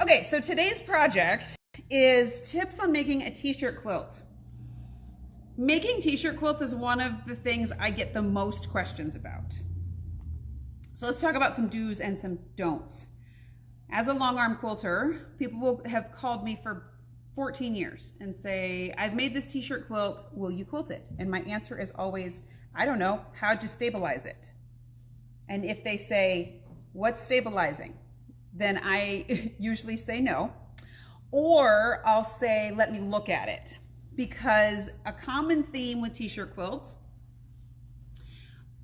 Okay, so today's project is tips on making a t-shirt quilt. Making t-shirt quilts is one of the things I get the most questions about. So let's talk about some do's and some don'ts. As a long arm quilter, people will have called me for 14 years and say, I've made this t-shirt quilt, will you quilt it? And my answer is always, I don't know, how'd you stabilize it? And if they say, what's stabilizing? Then I usually say no. Or I'll say, let me look at it. Because a common theme with t-shirt quilts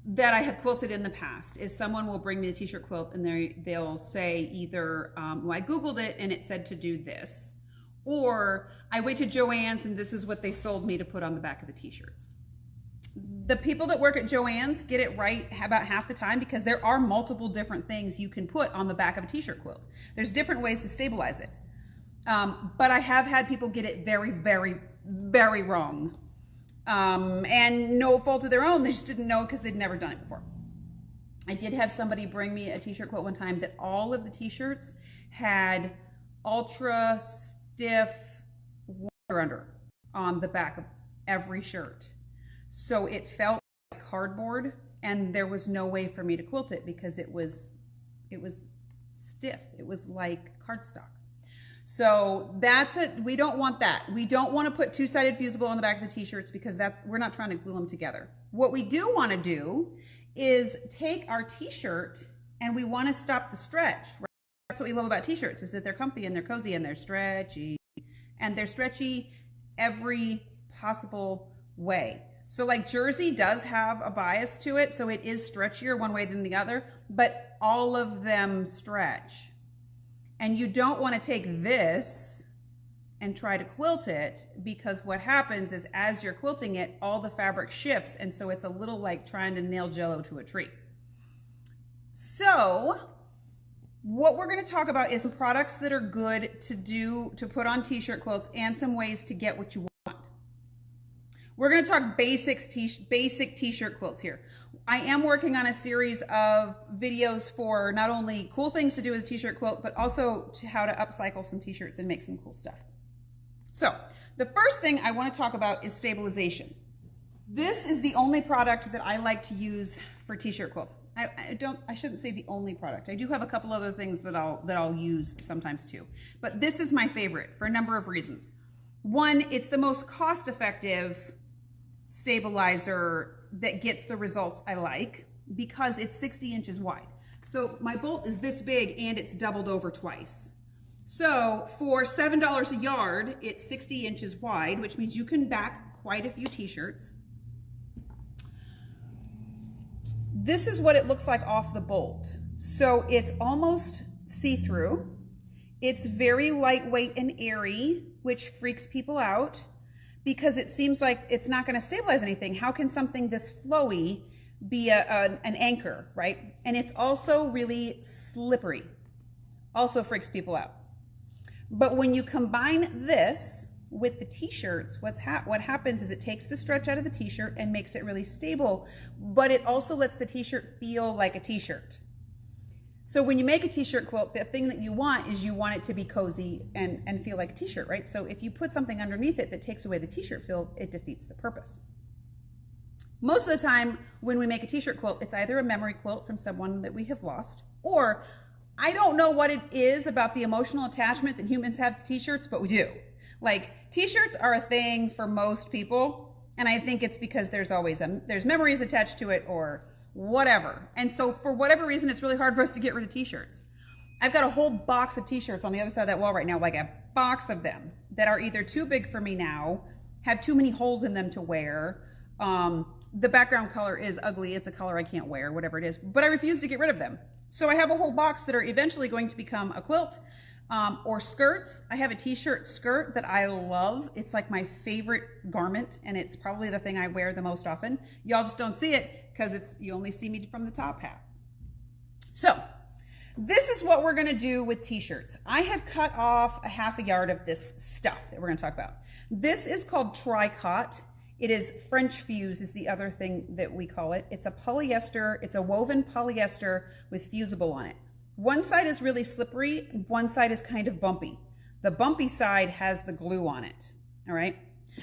that I have quilted in the past is someone will bring me the t-shirt quilt and they'll say either, well, I Googled it and it said to do this, or I went to Joann's and this is what they sold me to put on the back of the t-shirts. The people that work at Joann's get it right about half the time because there are multiple different things you can put on the back of a t-shirt quilt. There's different ways to stabilize it. But I have had people get it very, very, very wrong. And no fault of their own, they just didn't know because they'd never done it before. I did have somebody bring me a t-shirt quilt one time that all of the t-shirts had ultra stiff water under on the back of every shirt. So it felt like cardboard and there was no way for me to quilt it because it was stiff. It was like cardstock. So that's it. We don't want that. We don't want to put two-sided fusible on the back of the t-shirts because we're not trying to glue them together. What we do want to do is take our t-shirt and we want to stop the stretch. Right? That's what we love about t-shirts is that they're comfy and they're cozy and they're stretchy. And they're stretchy every possible way. So like jersey does have a bias to it, so it is stretchier one way than the other, but all of them stretch. And you don't want to take this and try to quilt it because what happens is as you're quilting it, all the fabric shifts, and so it's a little like trying to nail Jello to a tree. So what we're going to talk about is some products that are good to put on t-shirt quilts and some ways to get what you want. We're going to talk basic t-shirt quilts here. I am working on a series of videos for not only cool things to do with a t-shirt quilt, but also how to upcycle some t-shirts and make some cool stuff. So the first thing I want to talk about is stabilization. This is the only product that I like to use for t-shirt quilts. I shouldn't say the only product. I do have a couple other things that I'll use sometimes too, but this is my favorite for a number of reasons. One, it's the most cost-effective stabilizer that gets the results I like because it's 60 inches wide. So my bolt is this big and it's doubled over twice. So for $7 a yard, it's 60 inches wide, which means you can back quite a few t-shirts. This is what it looks like off the bolt. So it's almost see-through. It's very lightweight and airy, which freaks people out because it seems like it's not going to stabilize anything. How can something this flowy be an anchor, right? And it's also really slippery. Also freaks people out. But when you combine this with the t-shirts, what happens is it takes the stretch out of the t-shirt and makes it really stable, but it also lets the t-shirt feel like a t-shirt. So when you make a t-shirt quilt, the thing that you want is you want it to be cozy and feel like a t-shirt, right? So if you put something underneath it that takes away the t-shirt feel, it defeats the purpose. Most of the time when we make a t-shirt quilt, it's either a memory quilt from someone that we have lost, or I don't know what it is about the emotional attachment that humans have to t-shirts, but we do. Like t-shirts are a thing for most people, and I think it's because there's memories attached to it or whatever. And so for whatever reason, it's really hard for us to get rid of t-shirts. I've got a whole box of t-shirts on the other side of that wall right now, like a box of them that are either too big for me now, have too many holes in them to wear. The background color is ugly. It's a color I can't wear, whatever it is, but I refuse to get rid of them. So I have a whole box that are eventually going to become a quilt or skirts. I have a t-shirt skirt that I love. It's like my favorite garment, and it's probably the thing I wear the most often. Y'all just don't see it because you only see me from the top half. So this is what we're going to do with t-shirts. I have cut off a half a yard of this stuff that we're going to talk about. This is called tricot. It is French fuse is the other thing that we call it. It's a polyester, it's a woven polyester with fusible on it. One side is really slippery, one side is kind of bumpy. The bumpy side has the glue on it, all right?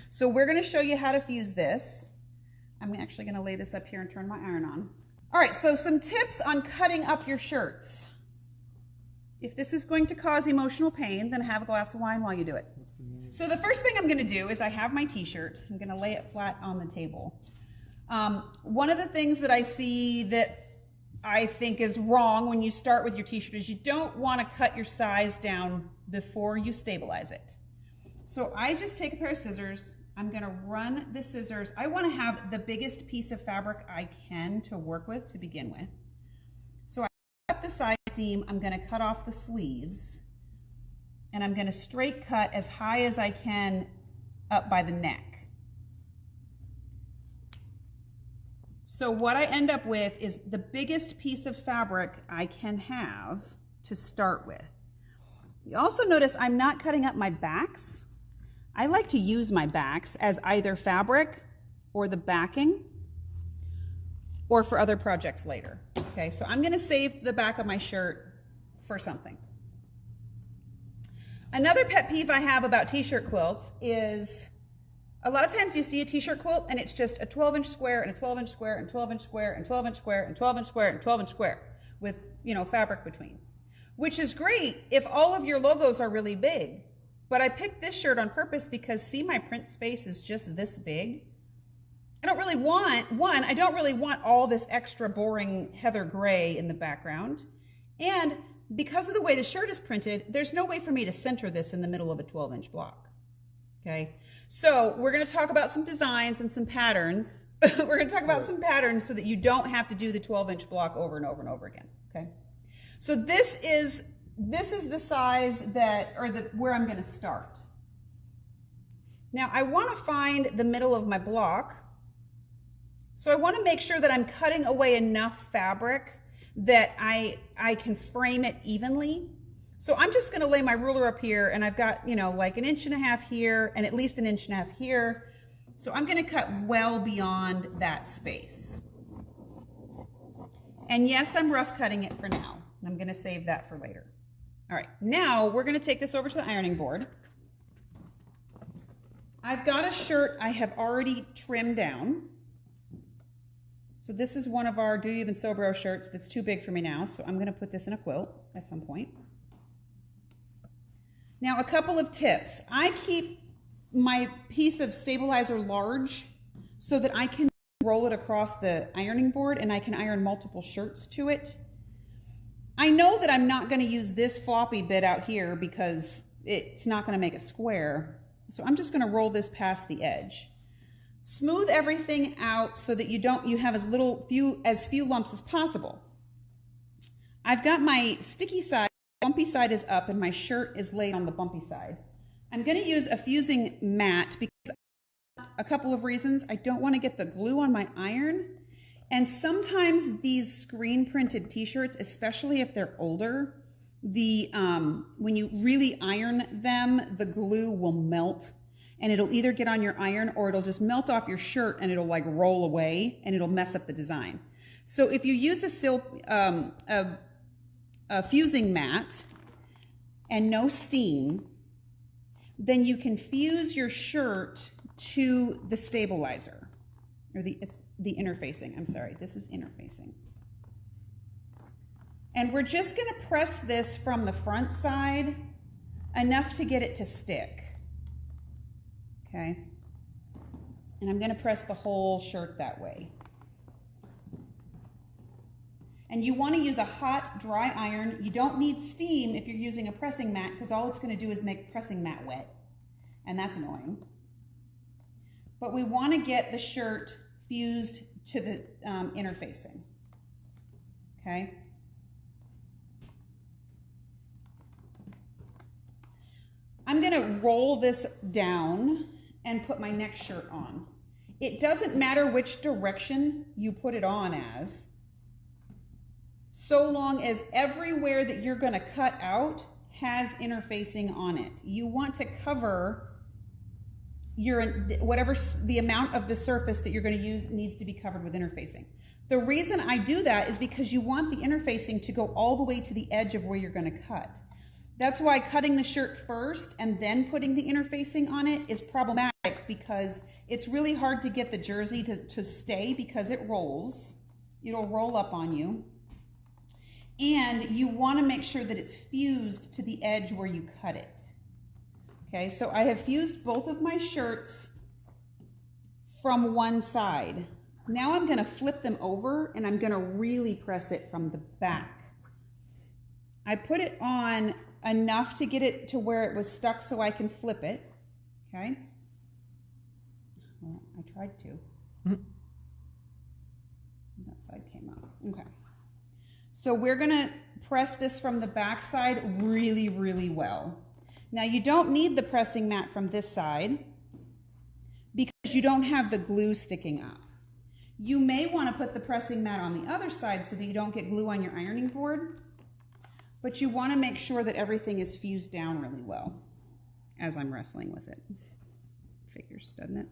So we're gonna show you how to fuse this. I'm actually gonna lay this up here and turn my iron on. All right, so some tips on cutting up your shirts. If this is going to cause emotional pain, then have a glass of wine while you do it. So the first thing I'm gonna do is I have my t-shirt. I'm gonna lay it flat on the table. One of the things that I see that I think is wrong when you start with your t-shirt is you don't want to cut your size down before you stabilize it. So I just take a pair of scissors. I'm going to run the scissors. I want to have the biggest piece of fabric I can to work with to begin with. So I cut the side seam. I'm going to cut off the sleeves, and I'm going to straight cut as high as I can up by the neck. So what I end up with is the biggest piece of fabric I can have to start with. You also notice I'm not cutting up my backs. I like to use my backs as either fabric or the backing or for other projects later. Okay, so I'm gonna save the back of my shirt for something. Another pet peeve I have about t-shirt quilts is a lot of times you see a t-shirt quilt and it's just a 12-inch square and a 12-inch square and 12-inch square and 12-inch square and 12-inch square and 12-inch square with, you know, fabric between, which is great if all of your logos are really big. But I picked this shirt on purpose because see, my print space is just this big. I don't really want, I don't really want all this extra boring heather gray in the background. And because of the way the shirt is printed, there's no way for me to center this in the middle of a 12-inch block, okay? So we're going to talk about some designs and some patterns. We're going to talk about some patterns so that you don't have to do the 12-inch block over and over and over again. Okay. So this is the size that, or where I'm going to start. Now I want to find the middle of my block. So I want to make sure that I'm cutting away enough fabric that I can frame it evenly. So I'm just going to lay my ruler up here, and I've got, you know, like 1.5 inches here and at least 1.5 inches here. So I'm going to cut well beyond that space. And yes, I'm rough cutting it for now. I'm going to save that for later. All right, now we're going to take this over to the ironing board. I've got a shirt I have already trimmed down. So this is one of our Do Even Sew Bro shirts that's too big for me now. So I'm going to put this in a quilt at some point. Now, a couple of tips. I keep my piece of stabilizer large so that I can roll it across the ironing board and I can iron multiple shirts to it. I know that I'm not going to use this floppy bit out here because it's not going to make a square. So I'm just going to roll this past the edge. Smooth everything out so that you have as few lumps as possible. I've got my sticky side. Bumpy side is up and my shirt is laid on the bumpy side. I'm going to use a fusing mat because a couple of reasons. I don't want to get the glue on my iron, and sometimes these screen printed t-shirts, especially if they're older, when you really iron them, the glue will melt and it'll either get on your iron or it'll just melt off your shirt and it'll like roll away and it'll mess up the design. So if you use a fusing mat and no steam, then you can fuse your shirt to the stabilizer, or it's the interfacing. I'm sorry, this is interfacing. And we're just going to press this from the front side enough to get it to stick. Okay? And I'm going to press the whole shirt that way. And you want to use a hot, dry iron. You don't need steam if you're using a pressing mat because all it's going to do is make pressing mat wet. And that's annoying. But we want to get the shirt fused to the interfacing. Okay? I'm going to roll this down and put my next shirt on. It doesn't matter which direction you put it on as, so long as everywhere that you're going to cut out has interfacing on it. You want to cover whatever the amount of the surface that you're going to use needs to be covered with interfacing. The reason I do that is because you want the interfacing to go all the way to the edge of where you're going to cut. That's why cutting the shirt first and then putting the interfacing on it is problematic, because it's really hard to get the jersey to stay because it rolls. It'll roll up on you. And you want to make sure that it's fused to the edge where you cut it. Okay, so I have fused both of my shirts from one side. Now I'm going to flip them over and I'm going to really press it from the back. I put it on enough to get it to where it was stuck so I can flip it. Okay. Well, I tried to. That side came out. Okay. So we're going to press this from the back side really, really well. Now you don't need the pressing mat from this side because you don't have the glue sticking up. You may want to put the pressing mat on the other side so that you don't get glue on your ironing board, but you want to make sure that everything is fused down really well as I'm wrestling with it. Figures, doesn't it?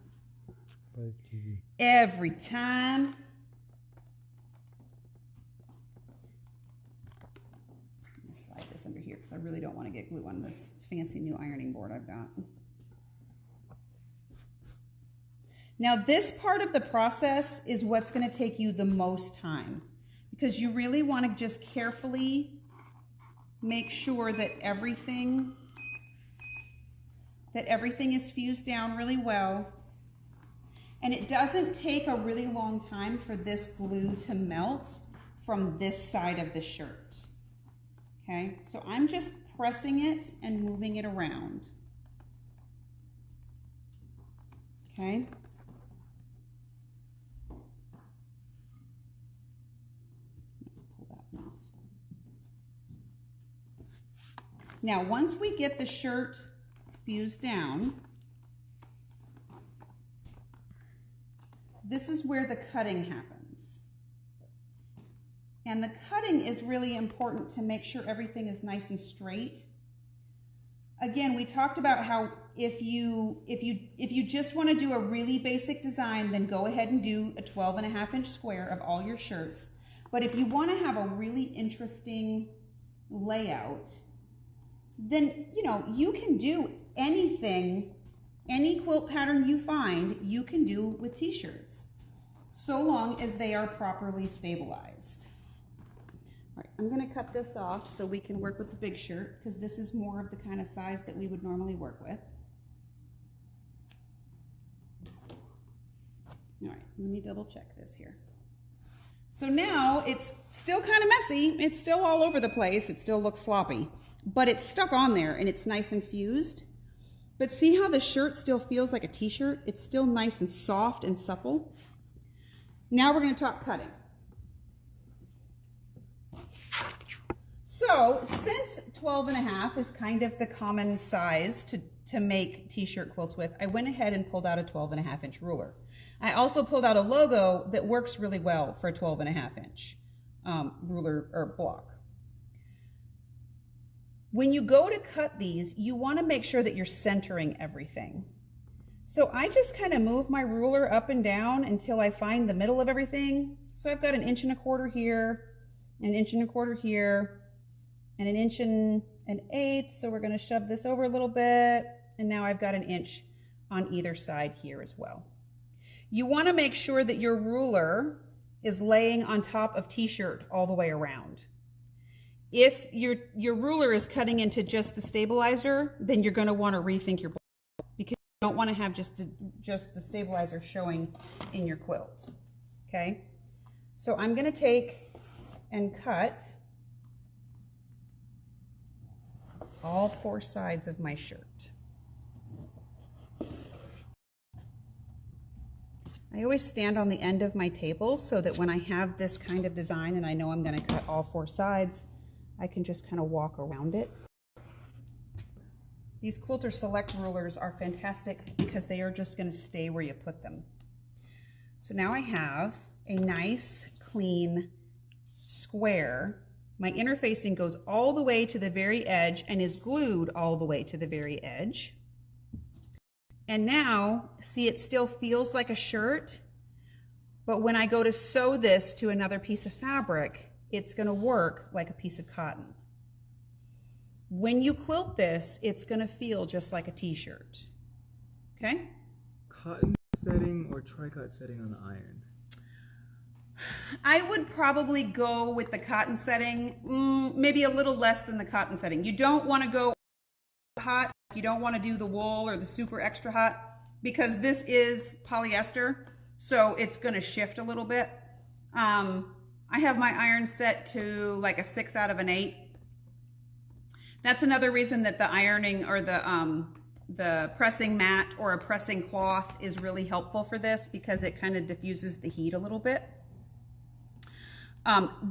Every time. Let me slide this under here because I really don't want to get glue on this fancy new ironing board I've got. Now this part of the process is what's going to take you the most time, because you really want to just carefully make sure that everything is fused down really well. And it doesn't take a really long time for this glue to melt from this side of the shirt. Okay, so I'm just pressing it and moving it around. Okay. Now, once we get the shirt fused down, this is where the cutting happens. And the cutting is really important to make sure everything is nice and straight. Again, we talked about how if you just want to do a really basic design, then go ahead and do a 12.5-inch square of all your shirts. But if you want to have a really interesting layout, then, you know, you can do anything, any quilt pattern you find, you can do with t-shirts, so long as they are properly stabilized. All right, I'm going to cut this off so we can work with the big shirt, because this is more of the kind of size that we would normally work with. All right, let me double check this here. So now it's still kind of messy. It's still all over the place. It still looks sloppy, but it's stuck on there and it's nice and fused. But see how the shirt still feels like a t-shirt? It's still nice and soft and supple. Now we're going to talk cutting. So since 12.5 is kind of the common size to make t-shirt quilts with, I went ahead and pulled out a 12.5-inch ruler. I also pulled out a logo that works really well for a 12.5-inch ruler or block. When you go to cut these, you want to make sure that you're centering everything. So I just kind of move my ruler up and down until I find the middle of everything. So I've got 1.25 inches here, 1.25 inches here, and 1 1/8 inches. So we're going to shove this over a little bit. And now I've got 1 inch on either side here as well. You want to make sure that your ruler is laying on top of t-shirt all the way around. If your ruler is cutting into just the stabilizer, then you're going to want to rethink your block, because you don't want to have just the stabilizer showing in your quilt. Okay? So I'm going to take and cut all 4 sides of my shirt. I always stand on the end of my table so that when I have this kind of design and I know I'm going to cut all 4 sides, I can just kind of walk around it. These Quilter Select rulers are fantastic because they are just going to stay where you put them. So now I have a nice, clean square. My interfacing goes all the way to the very edge and is glued all the way to the very edge. And now, see, it still feels like a shirt, But when I go to sew this to another piece of fabric, it's going to work like a piece of cotton. When you quilt this, it's going to feel just like a t-shirt. Okay? Cotton setting or tricot setting on the iron? I would probably go with the cotton setting, maybe a little less than the cotton setting. You don't want to go hot. You don't want to do the wool or the super extra hot because this is polyester, so it's going to shift a little bit. I have my iron set to like a 6 out of an 8. That's another reason that the ironing or the pressing mat or a pressing cloth is really helpful for this because it kind of diffuses the heat a little bit.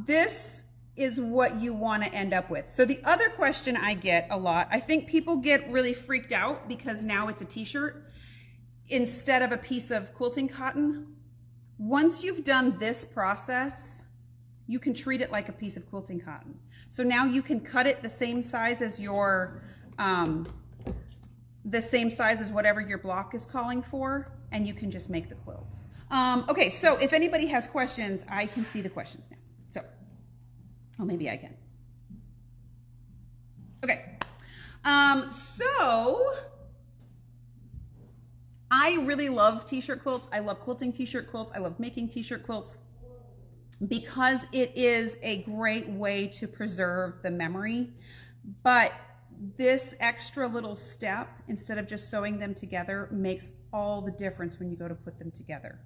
This is what you want to end up with. So the other question I get a lot, I think people get really freaked out because now it's a t-shirt instead of a piece of quilting cotton. Once you've done this process, you can treat it like a piece of quilting cotton. So now you can cut it the same size as your, whatever your block is calling for, and you can just make the quilt. Okay, so if anybody has questions, I can see the questions now. So, oh, maybe I can. Okay, so I really love t-shirt quilts. I love quilting t-shirt quilts. I love making t-shirt quilts because it is a great way to preserve the memory. But this extra little step, instead of just sewing them together, makes all the difference when you go to put them together.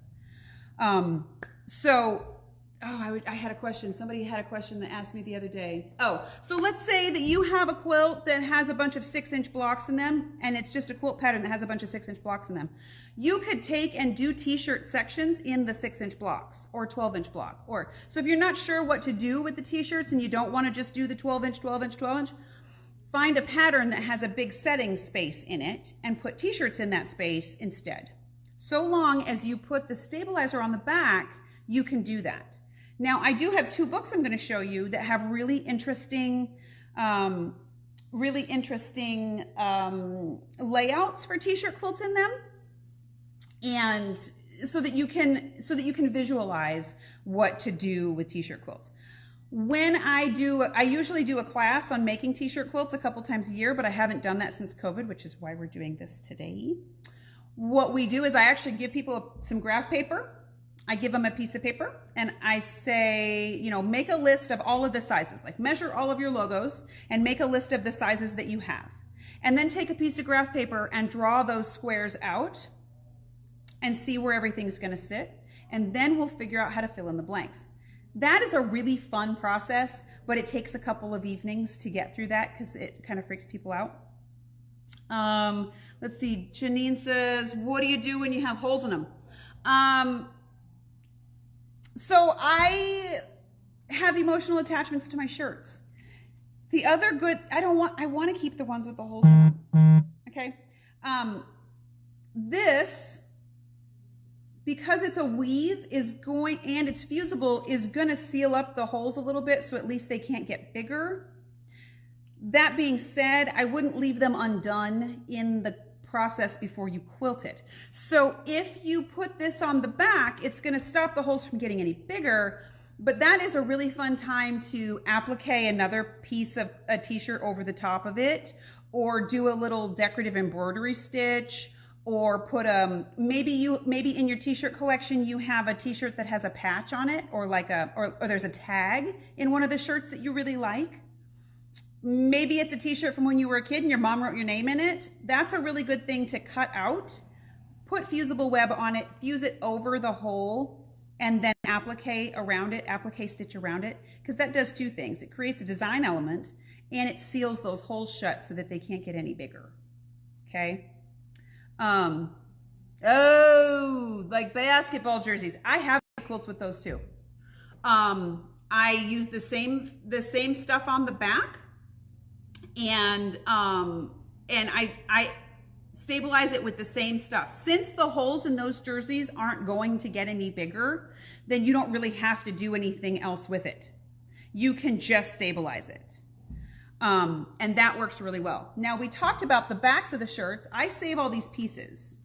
I had a question. Somebody had a question that asked me the other day. Oh, so let's say that you have a quilt that has a bunch of 6-inch blocks in them, and it's just a quilt pattern that has a bunch of 6-inch blocks in them. You could take and do t-shirt sections in the 6-inch blocks or 12-inch block. So if you're not sure what to do with the t-shirts and you don't want to just do the 12-inch, 12-inch, 12-inch, find a pattern that has a big setting space in it and put t-shirts in that space instead. So long as you put the stabilizer on the back, you can do that. Now, I do have 2 books I'm going to show you that have really interesting layouts for t-shirt quilts in them, and so that you can visualize what to do with t-shirt quilts. When I usually do a class on making t-shirt quilts a couple times a year, but I haven't done that since COVID, which is why we're doing this today. What we do is I actually give people some graph paper. I give them a piece of paper and I say, make a list of all of the sizes, like measure all of your logos and make a list of the sizes that you have. And then take a piece of graph paper and draw those squares out and see where everything's going to sit. And then we'll figure out how to fill in the blanks. That is a really fun process, but it takes a couple of evenings to get through that because it kind of freaks people out. Let's see, Janine says, what do you do when you have holes in them? So I have emotional attachments to my shirts. The other good, I want to keep the ones with the holes in them. Okay. This, because it's a weave, and it's fusible, is going to seal up the holes a little bit so at least they can't get bigger. That being said, I wouldn't leave them undone in the process before you quilt it. So if you put this on the back, it's going to stop the holes from getting any bigger, but that is a really fun time to applique another piece of a t-shirt over the top of it, or do a little decorative embroidery stitch, or put maybe in your t-shirt collection you have a t-shirt that has a patch on it, or or there's a tag in one of the shirts that you really like. Maybe it's a t-shirt from when you were a kid and your mom wrote your name in it. That's a really good thing to cut out, put fusible web on it, fuse it over the hole, and then applique stitch around it, because that does 2 things. It creates a design element and it seals those holes shut so that they can't get any bigger. Okay. Like basketball jerseys. I have quilts with those too. I use the same stuff on the back, and I stabilize it with the same stuff. Since the holes in those jerseys aren't going to get any bigger, then you don't really have to do anything else with it. You can just stabilize it. And that works really well. Now, we talked about the backs of the shirts. I save all these pieces.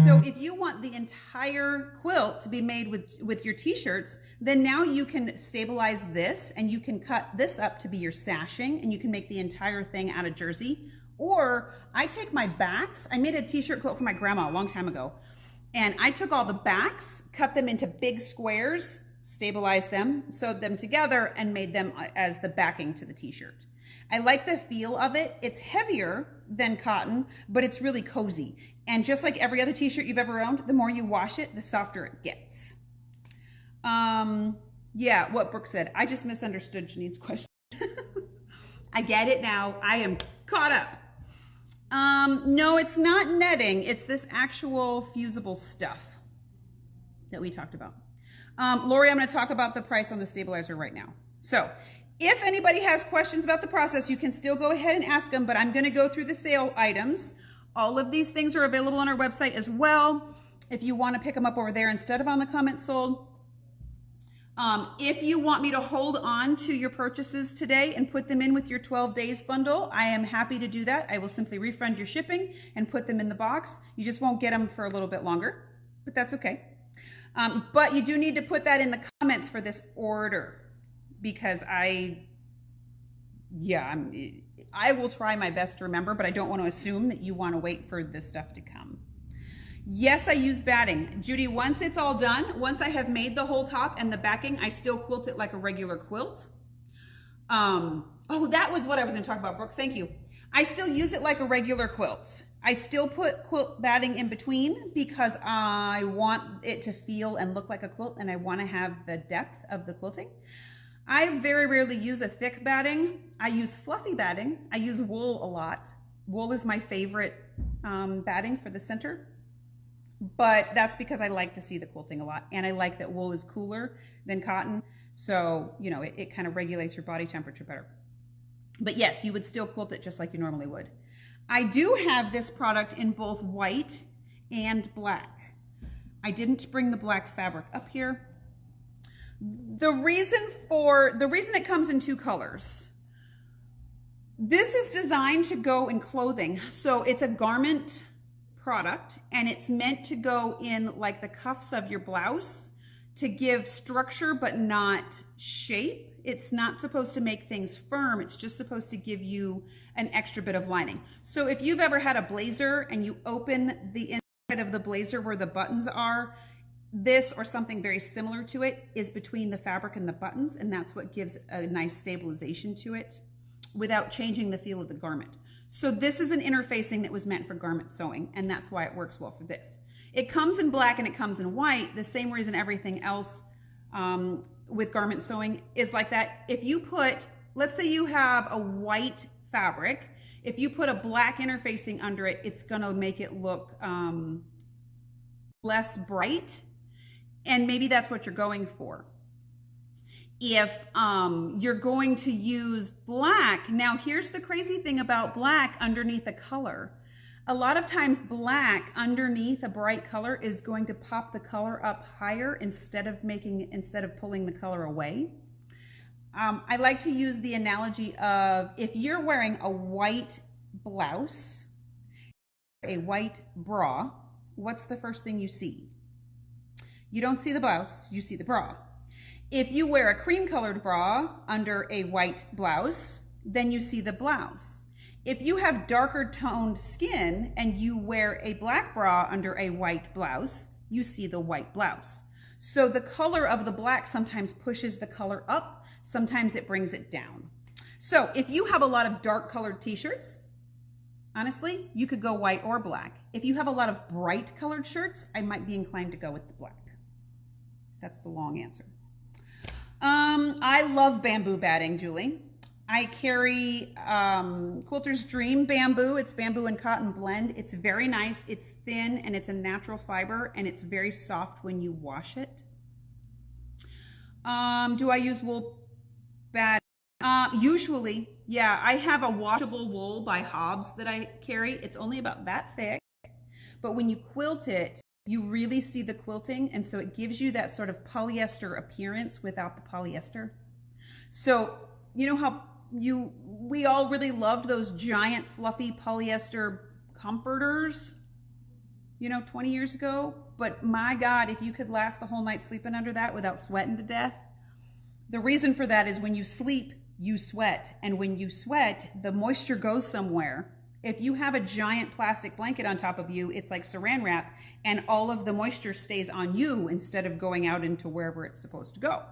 So if you want the entire quilt to be made with your t-shirts, then now you can stabilize this and you can cut this up to be your sashing and you can make the entire thing out of jersey. Or I take my backs. I made a t-shirt quilt for my grandma a long time ago. And I took all the backs, cut them into big squares, stabilized them, sewed them together, and made them as the backing to the t-shirt. I like the feel of it. It's heavier than cotton, but it's really cozy. And just like every other t-shirt you've ever owned, the more you wash it, the softer it gets. Yeah, what Brooke said. I just misunderstood Janine's question. I get it now. I am caught up. No, it's not netting. It's this actual fusible stuff that we talked about. Lori, I'm going to talk about the price on the stabilizer right now. So if anybody has questions about the process, you can still go ahead and ask them, but I'm going to go through the sale items. All of these things are available on our website as well if you want to pick them up over there instead of on the comment sold. If you want me to hold on to your purchases today and put them in with your 12 days bundle, I am happy to do that. I will simply refund your shipping and put them in the box. You just won't get them for a little bit longer, but that's okay. But you do need to put that in the comments for this order because I will try my best to remember, but I don't want to assume that you want to wait for this stuff to come. Yes, I use batting. Judy, once it's all done, once I have made the whole top and the backing, I still quilt it like a regular quilt. Oh, that was what I was going to talk about, Brooke. Thank you. I still use it like a regular quilt. I still put quilt batting in between because I want it to feel and look like a quilt and I want to have the depth of the quilting. I very rarely use a thick batting. I use fluffy batting. I use wool a lot. Wool is my favorite batting for the center. But that's because I like to see the quilting a lot. And I like that wool is cooler than cotton. So, you know, it kind of regulates your body temperature better. But yes, you would still quilt it just like you normally would. I do have this product in both white and black. I didn't bring the black fabric up here. The reason it comes in two colors. This is designed to go in clothing. So it's a garment product and it's meant to go in like the cuffs of your blouse to give structure but not shape. It's not supposed to make things firm. It's just supposed to give you an extra bit of lining. So if you've ever had a blazer and you open the inside of the blazer where the buttons are, this or something very similar to it is between the fabric and the buttons, and that's what gives a nice stabilization to it without changing the feel of the garment. So this is an interfacing that was meant for garment sewing, and that's why it works well for this. It comes in black and it comes in white, the same reason everything else with garment sewing is like that. If you put, let's say you have a white fabric, if you put a black interfacing under it, it's gonna make it look less bright, and maybe that's what you're going for. If you're going to use black, now here's the crazy thing about black underneath a color. A lot of times black underneath a bright color is going to pop the color up higher instead of pulling the color away. I like to use the analogy of if you're wearing a white blouse, a white bra, what's the first thing you see? You don't see the blouse, you see the bra. If you wear a cream colored bra under a white blouse, then you see the blouse. If you have darker toned skin and you wear a black bra under a white blouse, you see the white blouse. So the color of the black sometimes pushes the color up, sometimes it brings it down. So if you have a lot of dark colored t-shirts, honestly, you could go white or black. If you have a lot of bright colored shirts, I might be inclined to go with the black. That's the long answer. I love bamboo batting, Julie. I carry Quilter's Dream bamboo. It's bamboo and cotton blend. It's very nice. It's thin and it's a natural fiber and it's very soft when you wash it. Do I use wool batting? Usually, yeah. I have a washable wool by Hobbs that I carry. It's only about that thick, but when you quilt it, you really see the quilting, and so it gives you that sort of polyester appearance without the polyester. So you know how we all really loved those giant fluffy polyester comforters? you know, 20 years ago. But my God, if you could last the whole night sleeping under that without sweating to death. The reason for that is when you sleep, you sweat. And when you sweat, the moisture goes somewhere. If you have a giant plastic blanket on top of you, it's like saran wrap, and all of the moisture stays on you instead of going out into wherever it's supposed to go.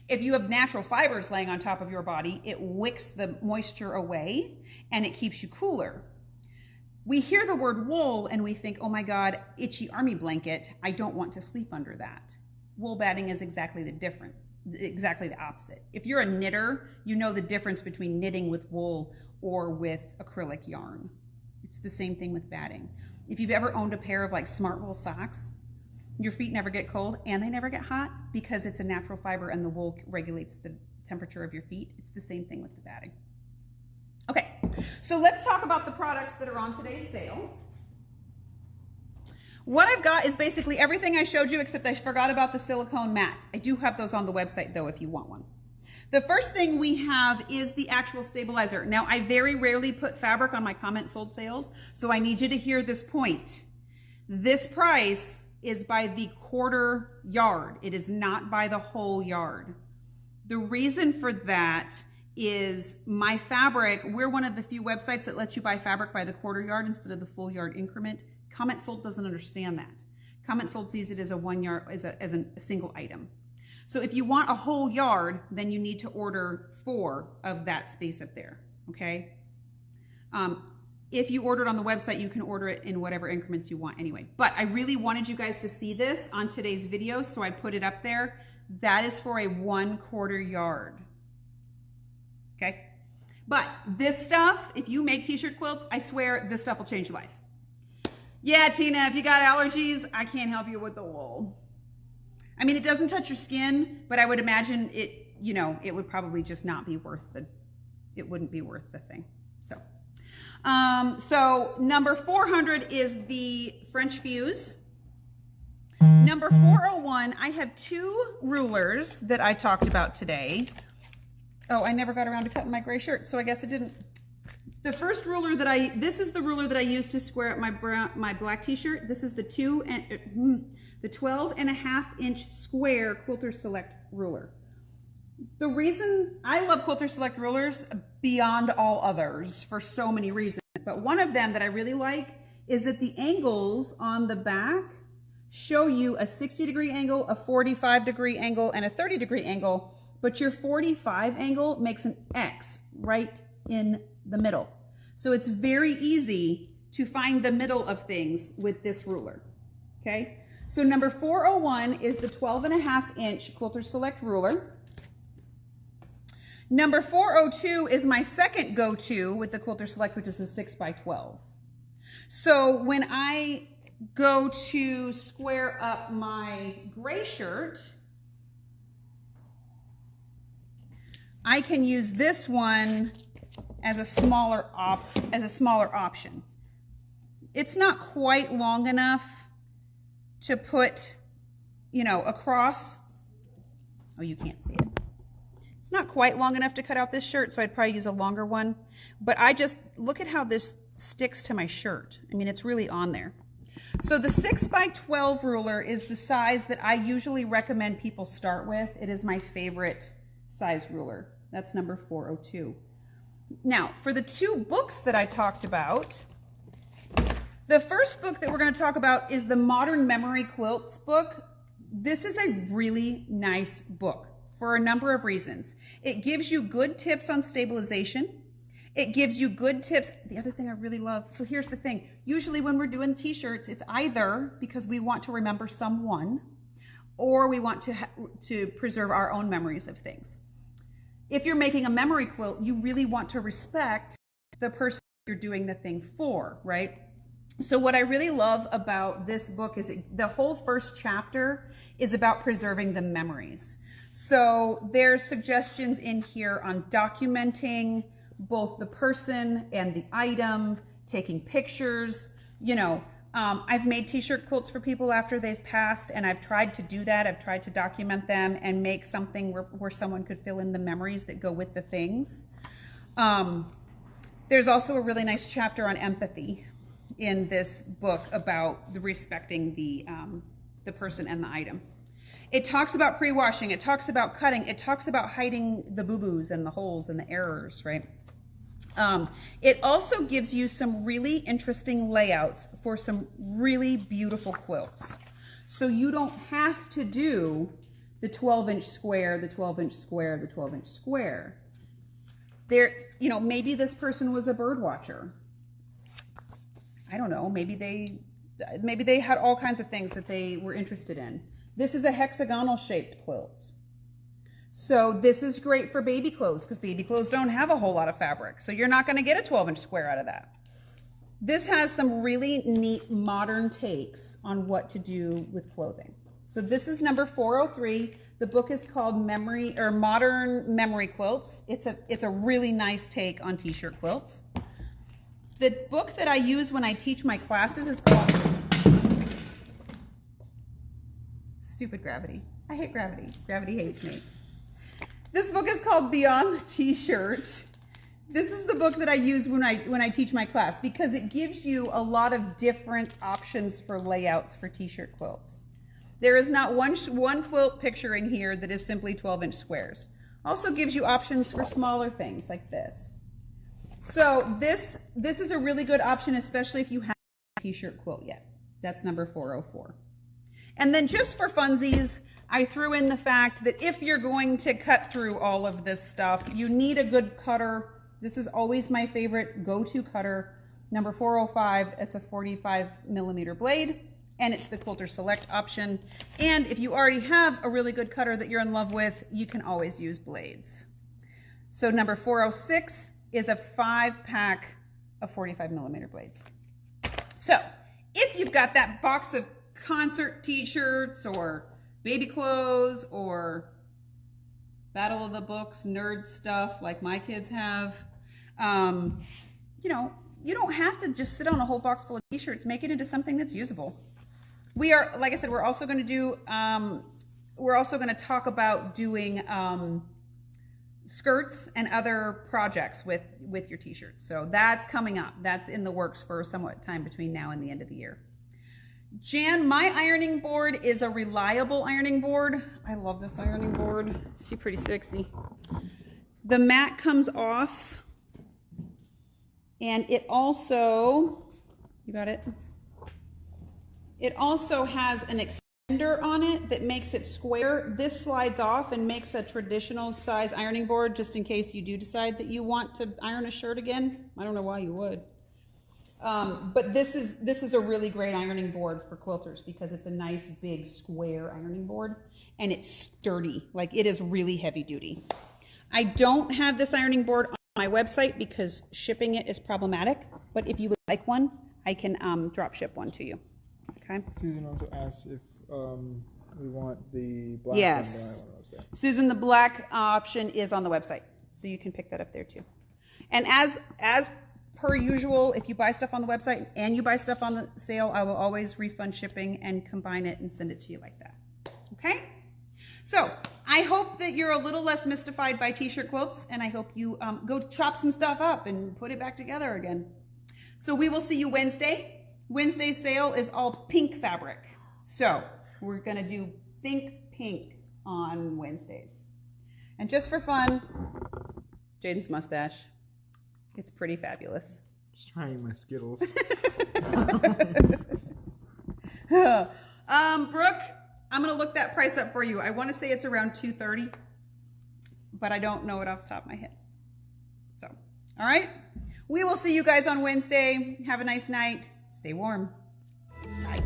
If you have natural fibers laying on top of your body, it wicks the moisture away and it keeps you cooler. We hear the word wool and we think, oh my God, itchy army blanket. I don't want to sleep under that. Wool batting is exactly the opposite. If you're a knitter, you know the difference between knitting with wool or with acrylic yarn. It's the same thing with batting. If you've ever owned a pair of like smart wool socks, your feet never get cold and they never get hot because it's a natural fiber and the wool regulates the temperature of your feet. It's the same thing with the batting. Okay, so let's talk about the products that are on today's sale. What I've got is basically everything I showed you, except I forgot about the silicone mat. I do have those on the website though if you want one. The first thing we have is the actual stabilizer. Now, I very rarely put fabric on my comment sold sales, so I need you to hear this point. This price is by the quarter yard. It is not by the whole yard. The reason for that is my fabric, we're one of the few websites that lets you buy fabric by the quarter yard instead of the full yard increment. Comment Sold doesn't understand that. Comment Sold sees it as a 1 yard, as a single item. So if you want a whole yard, then you need to order 4 of that space up there, okay? If you order it on the website, you can order it in whatever increments you want anyway. But I really wanted you guys to see this on today's video, so I put it up there. That is for a 1/4 yard, okay? But this stuff, if you make t-shirt quilts, I swear this stuff will change your life. Yeah, Tina, if you got allergies, I can't help you with the wool. I mean, it doesn't touch your skin, but I would imagine it, you know, it would probably just not be worth it wouldn't be worth the thing. So number 400 is the French fuse. Number 401, I have 2 rulers that I talked about today. Oh, I never got around to cutting my gray shirt, so I guess I didn't. The first ruler this is the ruler that I used to square up my black t-shirt. This is the 12.5-inch square Quilter Select ruler. The reason I love Quilter Select rulers beyond all others for so many reasons, but one of them that I really like is that the angles on the back show you a 60-degree angle, a 45-degree angle, and a 30-degree angle, but your 45 angle makes an X right in the middle. So it's very easy to find the middle of things with this ruler, okay? So number 401 is the 12.5-inch Quilter Select ruler. Number 402 is my second go-to with the Quilter Select, which is a 6x12. So when I go to square up my gray shirt, I can use this one as a smaller option. It's not quite long enough to put, you know, across. Oh, you can't see it. It's not quite long enough to cut out this shirt, so I'd probably use a longer one. But I just, look at how this sticks to my shirt. I mean, it's really on there. So the 6x12 ruler is the size that I usually recommend people start with. It is my favorite size ruler. That's number 402. Now, for the 2 books that I talked about, the first book that we're going to talk about is the Modern Memory Quilts book. This is a really nice book for a number of reasons. It gives you good tips on stabilization. It gives you good tips. The other thing I really love, so here's the thing. Usually when we're doing t-shirts, it's either because we want to remember someone or we want to preserve our own memories of things. If you're making a memory quilt, you really want to respect the person you're doing the thing for, right? So what I really love about this book is the whole first chapter is about preserving the memories. So there's suggestions in here on documenting both the person and the item, taking pictures. You know, I've made t-shirt quilts for people after they've passed, and I've tried to do that. I've tried to document them and make something where someone could fill in the memories that go with the things. There's also a really nice chapter on empathy. in this book about respecting the person and the item. It talks about pre-washing, it talks about cutting, it talks about hiding the boo-boos and the holes and the errors, right? It also gives you some really interesting layouts for some really beautiful quilts. So you don't have to do the 12-inch square, the 12-inch square, the 12-inch square. There, you know, maybe this person was a bird watcher. I don't know, maybe they had all kinds of things that they were interested in. This is a hexagonal shaped quilt. So this is great for baby clothes because baby clothes don't have a whole lot of fabric. So you're not going to get a 12-inch square out of that. This has some really neat modern takes on what to do with clothing. So this is number 403. The book is called Modern Memory Quilts. It's a really nice take on t-shirt quilts. The book that I use when I teach my classes is called Stupid Gravity. I hate gravity. Gravity hates me. This book is called Beyond the T-Shirt. This is the book that I use when I teach my class because it gives you a lot of different options for layouts for t-shirt quilts. There is not one quilt picture in here that is simply 12-inch squares. Also gives you options for smaller things like this. So this is a really good option, especially if you have a t-shirt quilt yet. That's number 404. And then just for funsies, I threw in the fact that if you're going to cut through all of this stuff, you need a good cutter. This is always my favorite go-to cutter. Number 405, it's a 45mm blade, and it's the Quilter Select option. And if you already have a really good cutter that you're in love with, you can always use blades. So number 406 is a 5-pack of 45mm blades. So if you've got that box of concert t-shirts or baby clothes or Battle of the Books nerd stuff like my kids have, you know, you don't have to just sit on a whole box full of t-shirts. Make it into something that's usable. We are, like I said, we're also going to talk about doing skirts and other projects with your t-shirts. So that's coming up. That's in the works for somewhat time between now and the end of the year. Jan, my ironing board is a reliable ironing board. I love this ironing board. She's pretty sexy. The mat comes off, and it also, you got it? It also has an extender on it that makes it square. This slides off and makes a traditional size ironing board just in case you do decide that you want to iron a shirt again. I don't know why you would. But this is a really great ironing board for quilters because it's a nice big square ironing board and it's sturdy. Like, it is really heavy duty. I don't have this ironing board on my website because shipping it is problematic, but if you would like one, I can drop ship one to you. Okay. Susan also asked if we want the black yes. one on the website. Susan, the black option is on the website, so you can pick that up there too. And as per usual, if you buy stuff on the website and you buy stuff on the sale, I will always refund shipping and combine it and send it to you like that. Okay? So I hope that you're a little less mystified by t-shirt quilts, and I hope you go chop some stuff up and put it back together again. So we will see you Wednesday. Wednesday's sale is all pink fabric. So we're going to do Think Pink on Wednesdays. And just for fun, Jaden's mustache. It's pretty fabulous. Just trying my Skittles. Brooke, I'm going to look that price up for you. I want to say it's around $230, but I don't know it off the top of my head. So, all right. We will see you guys on Wednesday. Have a nice night. Stay warm. Bye.